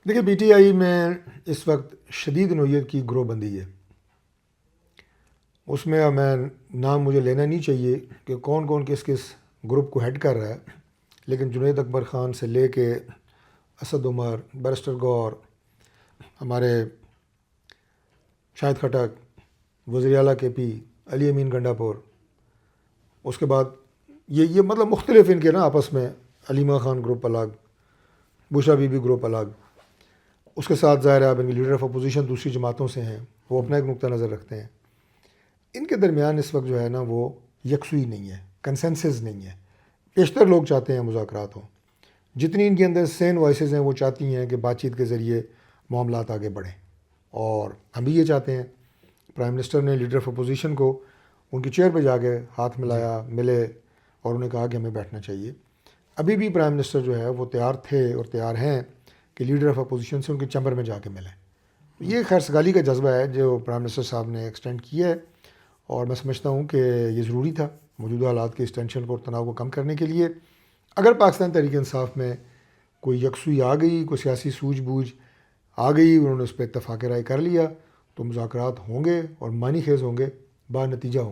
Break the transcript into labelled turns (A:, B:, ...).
A: دیکھیے P T I میں اس وقت شدید نوعیت کی گروہ بندی ہے. اس میں میں نام مجھے لینا نہیں چاہیے کہ کون کون کس کس گروپ کو ہیڈ کر رہا ہے، لیکن جنید اکبر خان سے لے کے اسد عمر، بیرسٹر گور، ہمارے شاہد خٹک، وزیر اعلیٰ کے پی، علی امین گنڈا پور، اس کے بعد یہ مطلب مختلف ان کے نا آپس میں علیمہ خان گروپ الگ، بشرا بی بی گروپ الگ. اس کے ساتھ ظاہر ہے اب ان کے لیڈر آف اپوزیشن دوسری جماعتوں سے ہیں، وہ اپنا ایک نقطہ نظر رکھتے ہیں. ان کے درمیان اس وقت جو ہے نا وہ یکسوئی نہیں ہے، کنسنسس نہیں ہے. بیشتر لوگ چاہتے ہیں مذاکرات ہوں. جتنی ان کے اندر سین وائسز ہیں وہ چاہتی ہیں کہ بات چیت کے ذریعے معاملات آگے بڑھیں، اور ہم بھی یہ چاہتے ہیں. پرائم منسٹر نے لیڈر آف اپوزیشن کو ان کی چیئر پہ جا کے ہاتھ ملایا، ملے، اور انہیں کہا کہ ہمیں بیٹھنا چاہیے. ابھی بھی پرائم منسٹر جو ہے وہ تیار تھے اور تیار ہیں کہ لیڈر آف اپوزیشن سے ان کے چیمبر میں جا کے ملیں. یہ خیر سگالی کا جذبہ ہے جو پرائم منسٹر صاحب نے ایکسٹینڈ کیا ہے، اور میں سمجھتا ہوں کہ یہ ضروری تھا موجودہ حالات کے اس ٹینشن کو اور تناؤ کو کم کرنے کے لیے. اگر پاکستان تحریک انصاف میں کوئی یکسوئی آ گئی، کوئی سیاسی سوجھ بوجھ آ گئی، انہوں نے اس پہ اتفاق رائے کر لیا، تو مذاکرات ہوں گے اور معنی خیز ہوں گے، با نتیجہ ہوں گے.